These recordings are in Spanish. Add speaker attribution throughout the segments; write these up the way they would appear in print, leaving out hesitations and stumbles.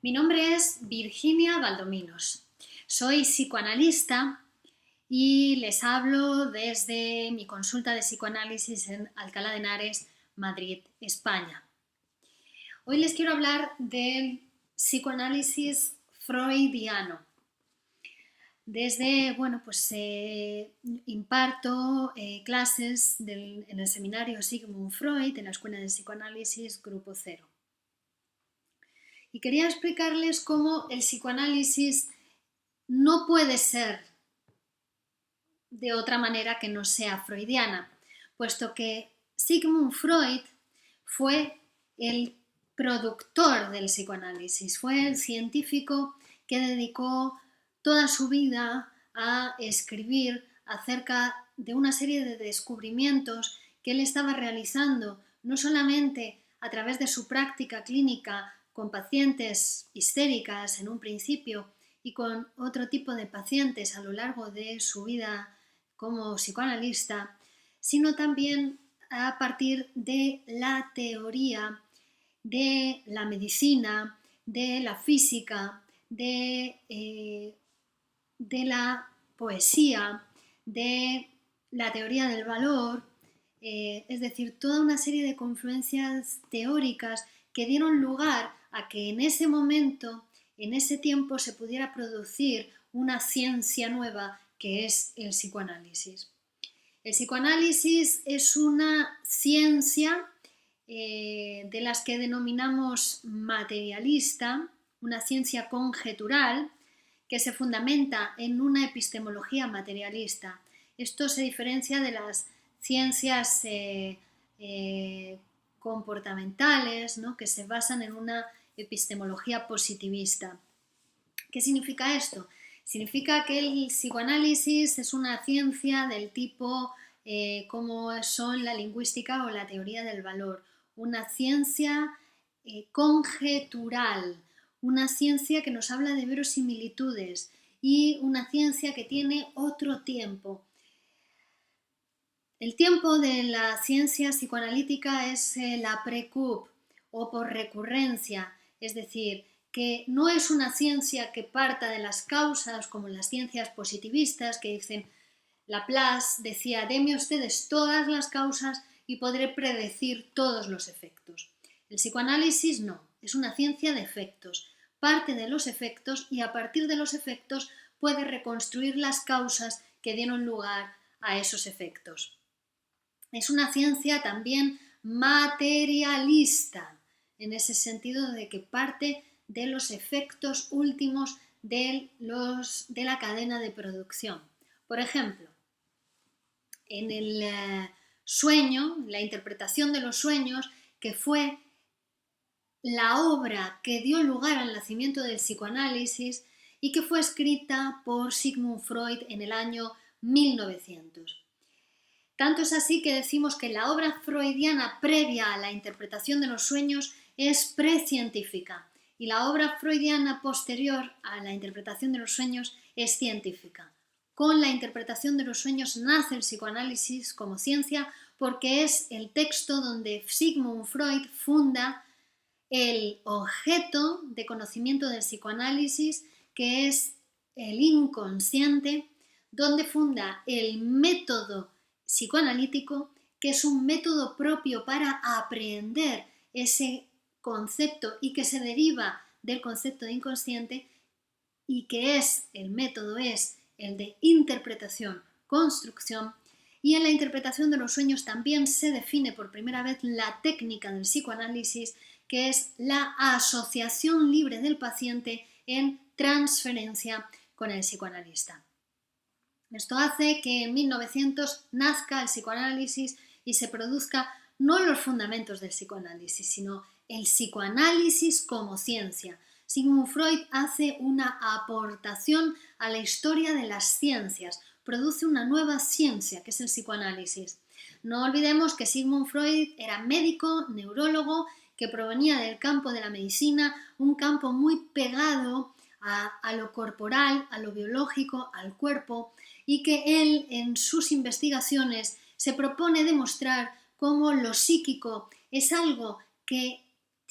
Speaker 1: Mi nombre es Virginia Valdominos. Soy psicoanalista y les hablo desde mi consulta de psicoanálisis en Alcalá de Henares, Madrid, España. Hoy les quiero hablar del psicoanálisis freudiano. Imparto clases en el seminario Sigmund Freud en la Escuela de Psicoanálisis Grupo Cero. Y quería explicarles cómo el psicoanálisis no puede ser de otra manera que no sea freudiana, puesto que Sigmund Freud fue el productor del psicoanálisis, fue el científico que dedicó toda su vida a escribir acerca de una serie de descubrimientos que él estaba realizando, no solamente a través de su práctica clínica con pacientes histéricas en un principio y con otro tipo de pacientes a lo largo de su vida como psicoanalista, sino también a partir de la teoría, de la medicina, de la física, de la poesía, de la teoría del valor, es decir, toda una serie de confluencias teóricas que dieron lugar a que en ese momento, en ese tiempo, se pudiera producir una ciencia nueva que es el psicoanálisis. El psicoanálisis es una ciencia de las que denominamos materialista, una ciencia conjetural que se fundamenta en una epistemología materialista. Esto se diferencia de las ciencias comportamentales, ¿no?, que se basan en una epistemología positivista. ¿Qué significa esto? Significa que el psicoanálisis es una ciencia del tipo como son la lingüística o la teoría del valor, una ciencia conjetural, una ciencia que nos habla de verosimilitudes y una ciencia que tiene otro tiempo. El tiempo de la ciencia psicoanalítica es la précoup o por recurrencia, es decir, que no es una ciencia que parta de las causas como las ciencias positivistas que dicen, Laplace decía, deme ustedes todas las causas y podré predecir todos los efectos. El psicoanálisis no, es una ciencia de efectos, parte de los efectos y a partir de los efectos puede reconstruir las causas que dieron lugar a esos efectos. Es una ciencia también materialista, en ese sentido de que parte de los efectos últimos de la cadena de producción. Por ejemplo, en el sueño, la interpretación de los sueños, que fue la obra que dio lugar al nacimiento del psicoanálisis y que fue escrita por Sigmund Freud en el año 1900. Tanto es así que decimos que la obra freudiana previa a la interpretación de los sueños es precientífica y la obra freudiana posterior a la interpretación de los sueños es científica. Con la interpretación de los sueños nace el psicoanálisis como ciencia porque es el texto donde Sigmund Freud funda el objeto de conocimiento del psicoanálisis, que es el inconsciente, donde funda el método psicoanalítico, que es un método propio para aprender ese concepto y que se deriva del concepto de inconsciente y que el método es el de interpretación, construcción, y en la interpretación de los sueños también se define por primera vez la técnica del psicoanálisis, que es la asociación libre del paciente en transferencia con el psicoanalista. Esto hace que en 1900 nazca el psicoanálisis y se produzca no los fundamentos del psicoanálisis, sino el psicoanálisis como ciencia. Sigmund Freud hace una aportación a la historia de las ciencias, produce una nueva ciencia que es el psicoanálisis. No olvidemos que Sigmund Freud era médico, neurólogo, que provenía del campo de la medicina, un campo muy pegado a lo corporal, a lo biológico, al cuerpo, y que él en sus investigaciones se propone demostrar cómo lo psíquico es algo que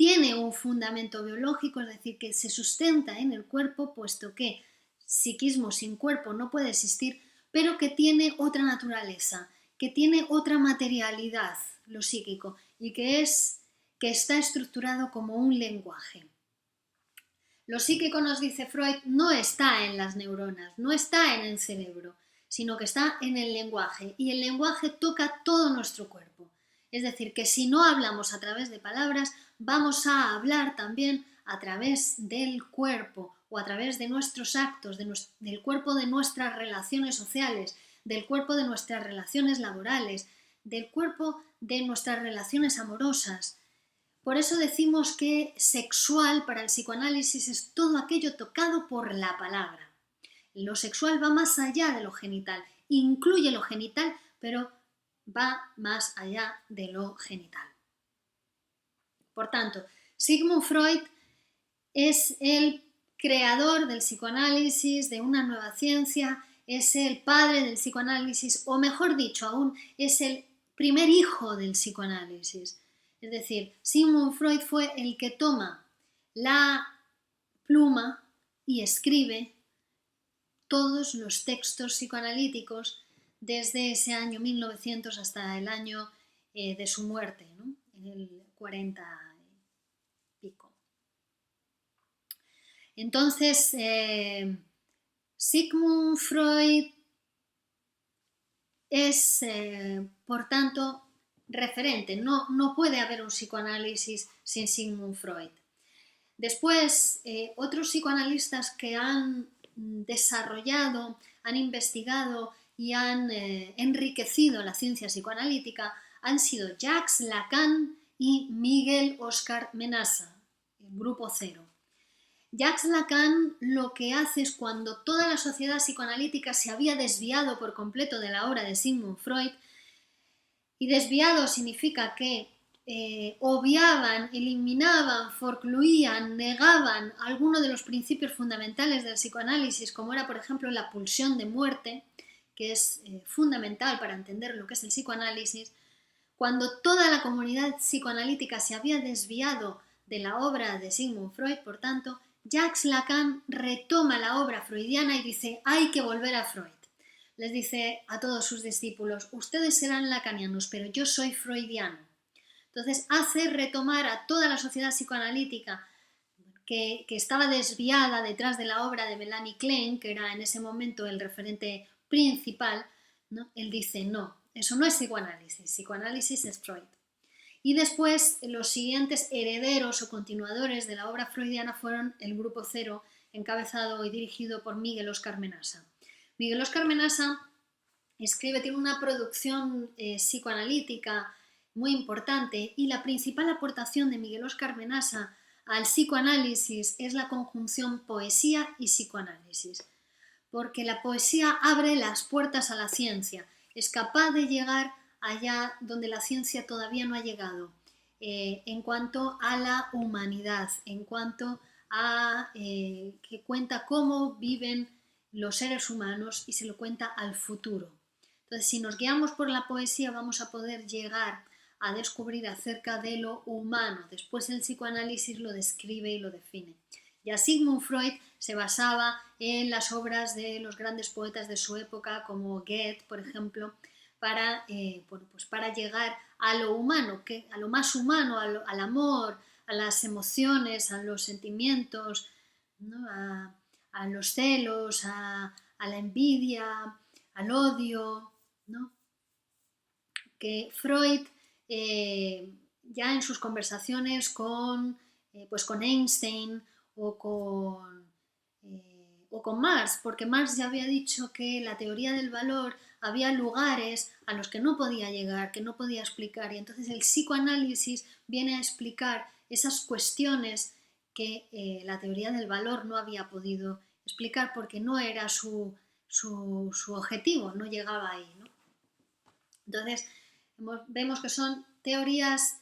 Speaker 1: tiene un fundamento biológico, es decir, que se sustenta en el cuerpo, puesto que psiquismo sin cuerpo no puede existir, pero que tiene otra naturaleza, que tiene otra materialidad, lo psíquico, y que está estructurado como un lenguaje. Lo psíquico, nos dice Freud, no está en las neuronas, no está en el cerebro, sino que está en el lenguaje, y el lenguaje toca todo nuestro cuerpo. Es decir, que si no hablamos a través de palabras, vamos a hablar también a través del cuerpo o a través de nuestros actos, del cuerpo de nuestras relaciones sociales, del cuerpo de nuestras relaciones laborales, del cuerpo de nuestras relaciones amorosas. Por eso decimos que sexual para el psicoanálisis es todo aquello tocado por la palabra. Lo sexual va más allá de lo genital, incluye lo genital, pero va más allá de lo genital. Por tanto, Sigmund Freud es el creador del psicoanálisis, de una nueva ciencia, es el padre del psicoanálisis, o mejor dicho aún, es el primer hijo del psicoanálisis. Es decir, Sigmund Freud fue el que toma la pluma y escribe todos los textos psicoanalíticos desde ese año 1900 hasta el año de su muerte, ¿no? En el 40 y pico. Entonces, Sigmund Freud es, por tanto, referente. No puede haber un psicoanálisis sin Sigmund Freud. Después, otros psicoanalistas que han desarrollado, han investigado y han enriquecido la ciencia psicoanalítica han sido Jacques Lacan y Miguel Oscar Menasa, el grupo cero. Jacques Lacan lo que hace es, cuando toda la sociedad psicoanalítica se había desviado por completo de la obra de Sigmund Freud, y desviado significa que obviaban, eliminaban, forcluían, negaban algunos de los principios fundamentales del psicoanálisis, como era, por ejemplo, la pulsión de muerte, que es fundamental para entender lo que es el psicoanálisis. Cuando toda la comunidad psicoanalítica se había desviado de la obra de Sigmund Freud, por tanto, Jacques Lacan retoma la obra freudiana y dice: hay que volver a Freud. Les dice a todos sus discípulos: ustedes serán lacanianos, pero yo soy freudiano. Entonces hace retomar a toda la sociedad psicoanalítica que estaba desviada detrás de la obra de Melanie Klein, que era en ese momento el referente principal, ¿no? Él dice: no, eso no es psicoanálisis, psicoanálisis es Freud. Y después los siguientes herederos o continuadores de la obra freudiana fueron el grupo cero, encabezado y dirigido por Miguel Oscar Menasa. Miguel Oscar Menasa tiene una producción psicoanalítica muy importante, y la principal aportación de Miguel Oscar Menasa al psicoanálisis es la conjunción poesía y psicoanálisis, porque la poesía abre las puertas a la ciencia, es capaz de llegar allá donde la ciencia todavía no ha llegado, en cuanto a la humanidad, en cuanto a que cuenta cómo viven los seres humanos y se lo cuenta al futuro. Entonces, si nos guiamos por la poesía, vamos a poder llegar a descubrir acerca de lo humano. Después el psicoanálisis lo describe y lo define. Ya Sigmund Freud se basaba en las obras de los grandes poetas de su época, como Goethe, por ejemplo, para llegar a lo humano, a lo más humano, al amor, a las emociones, a los sentimientos, ¿no? A los celos, a la envidia, al odio, ¿no? Que Freud, ya en sus conversaciones con Einstein o con Marx, porque Marx ya había dicho que la teoría del valor había lugares a los que no podía llegar, que no podía explicar, y entonces el psicoanálisis viene a explicar esas cuestiones que la teoría del valor no había podido explicar porque no era su objetivo, no llegaba ahí, ¿no? Entonces vemos que son teorías,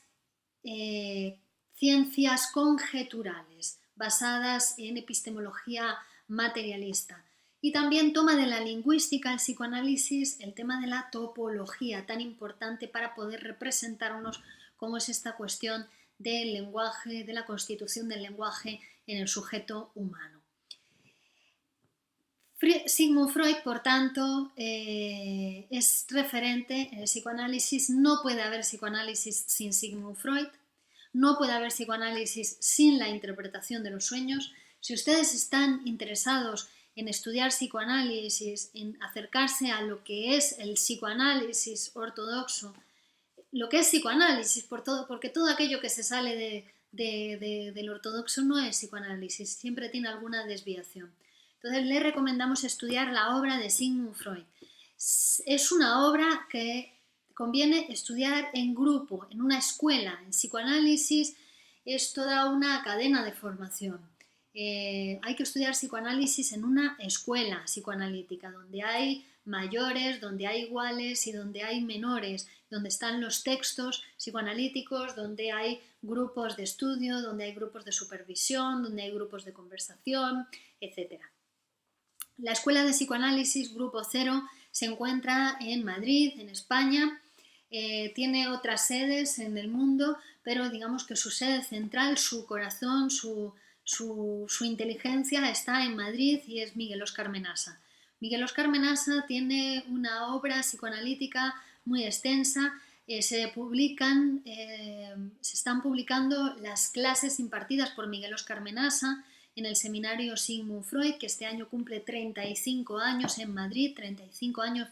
Speaker 1: ciencias conjeturales basadas en epistemología materialista. Y también toma de la lingüística el psicoanálisis el tema de la topología, tan importante para poder representarnos cómo es esta cuestión del lenguaje, de la constitución del lenguaje en el sujeto humano. Sigmund Freud, por tanto, es referente en el psicoanálisis. No puede haber psicoanálisis sin Sigmund Freud, no puede haber psicoanálisis sin la interpretación de los sueños. Si ustedes están interesados en estudiar psicoanálisis, en acercarse a lo que es el psicoanálisis ortodoxo, lo que es psicoanálisis, porque todo aquello que se sale del ortodoxo no es psicoanálisis, siempre tiene alguna desviación. Entonces le recomendamos estudiar la obra de Sigmund Freud. Es una obra que conviene estudiar en grupo, en una escuela. En psicoanálisis es toda una cadena de formación. Hay que estudiar psicoanálisis en una escuela psicoanalítica, donde hay mayores, donde hay iguales y donde hay menores, donde están los textos psicoanalíticos, donde hay grupos de estudio, donde hay grupos de supervisión, donde hay grupos de conversación, etc. La Escuela de Psicoanálisis Grupo Cero se encuentra en Madrid, en España. Tiene otras sedes en el mundo, pero digamos que su sede central, su corazón, su inteligencia está en Madrid y es Miguel Óscar Menasa. Miguel Óscar Menasa tiene una obra psicoanalítica muy extensa. Se están publicando las clases impartidas por Miguel Óscar Menasa en el seminario Sigmund Freud, que este año cumple 35 años en Madrid, 35 años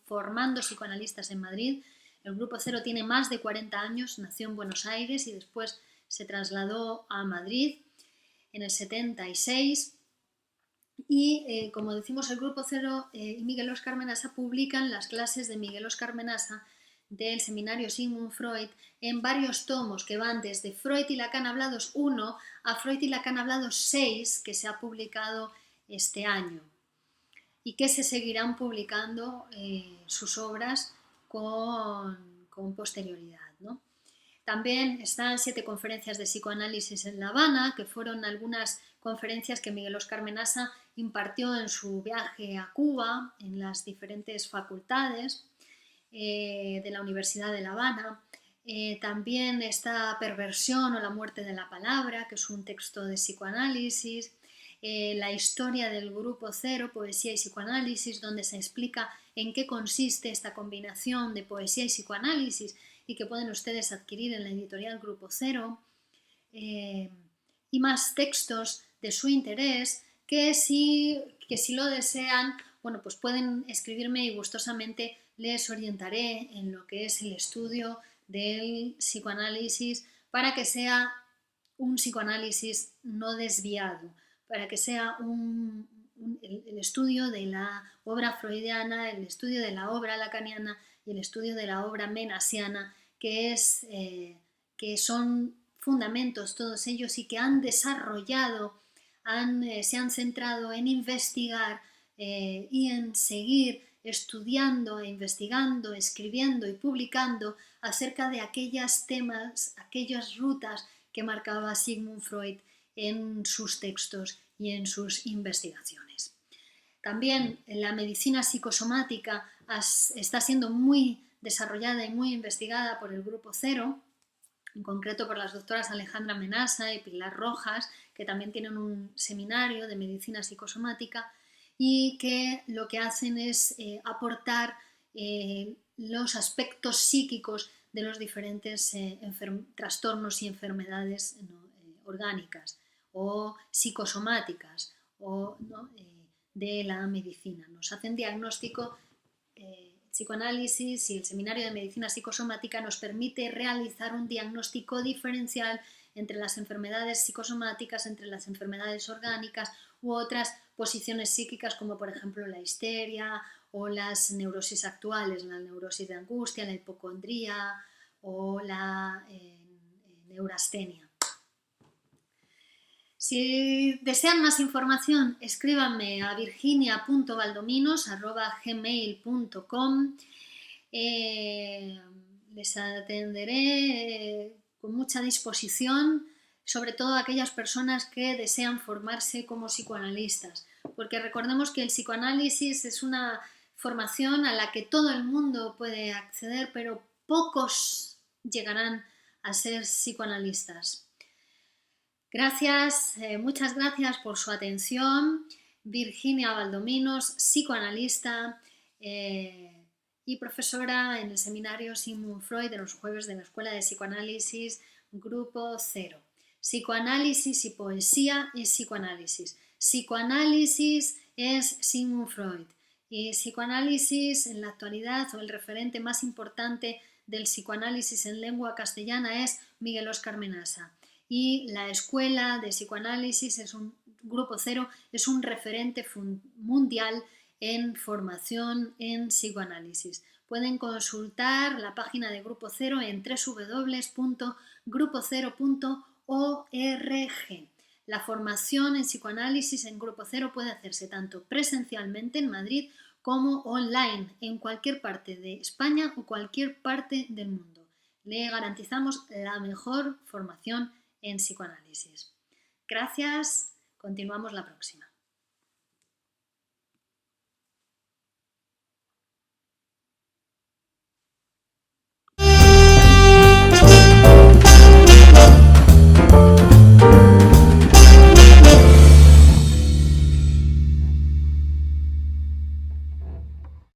Speaker 1: formando psicoanalistas en Madrid. El Grupo Cero tiene más de 40 años, nació en Buenos Aires y después se trasladó a Madrid en el 76. Y como decimos, el Grupo Cero y Miguel Óscar Menasa publican las clases de Miguel Óscar Menasa del seminario Sigmund Freud en varios tomos que van desde Freud y Lacan hablados 1 a Freud y Lacan hablados 6, que se ha publicado este año y que se seguirán publicando sus obras con posterioridad, ¿no? También están 7 conferencias de psicoanálisis en La Habana, que fueron algunas conferencias que Miguel Óscar Menasa impartió en su viaje a Cuba, en las diferentes facultades de la Universidad de La Habana. También está Perversión o la muerte de la palabra, que es un texto de psicoanálisis. La historia del Grupo Cero, poesía y psicoanálisis, donde se explica en qué consiste esta combinación de poesía y psicoanálisis y que pueden ustedes adquirir en la editorial Grupo Cero. Y más textos de su interés que si lo desean, bueno, pues pueden escribirme y gustosamente les orientaré en lo que es el estudio del psicoanálisis para que sea un psicoanálisis no desviado, para que sea el estudio de la obra freudiana, el estudio de la obra lacaniana y el estudio de la obra menasiana, que son fundamentos todos ellos y que han desarrollado, se han centrado en investigar y en seguir estudiando e investigando, escribiendo y publicando acerca de aquellos temas, aquellas rutas que marcaba Sigmund Freud en sus textos y en sus investigaciones. También la medicina psicosomática está siendo muy desarrollada y muy investigada por el Grupo Cero, en concreto por las doctoras Alejandra Menasa y Pilar Rojas, que también tienen un seminario de medicina psicosomática y que lo que hacen es aportar los aspectos psíquicos de los diferentes trastornos y enfermedades orgánicas o psicosomáticas de la medicina. Nos hacen diagnóstico, psicoanálisis y el seminario de medicina psicosomática nos permite realizar un diagnóstico diferencial entre las enfermedades psicosomáticas, entre las enfermedades orgánicas u otras posiciones psíquicas como por ejemplo la histeria o las neurosis actuales, la neurosis de angustia, la hipocondría o la neurastenia. Si desean más información, escríbanme a virginia.valdominos@gmail.com. Les atenderé con mucha disposición, sobre todo a aquellas personas que desean formarse como psicoanalistas, porque recordemos que el psicoanálisis es una formación a la que todo el mundo puede acceder, pero pocos llegarán a ser psicoanalistas. Gracias, muchas gracias por su atención. Virginia Valdominos, psicoanalista y profesora en el seminario Sigmund Freud de los jueves de la Escuela de Psicoanálisis, Grupo 0. Psicoanálisis y poesía es psicoanálisis. Psicoanálisis es Sigmund Freud. Y psicoanálisis en la actualidad, o el referente más importante del psicoanálisis en lengua castellana, es Miguel Óscar Menasa. Y la Escuela de Psicoanálisis Grupo 0 es un referente mundial en formación en psicoanálisis. Pueden consultar la página de Grupo 0 en www.grupo0.org. La formación en psicoanálisis en Grupo 0 puede hacerse tanto presencialmente en Madrid como online en cualquier parte de España o cualquier parte del mundo. Le garantizamos la mejor formación en psicoanálisis. Gracias, continuamos la próxima.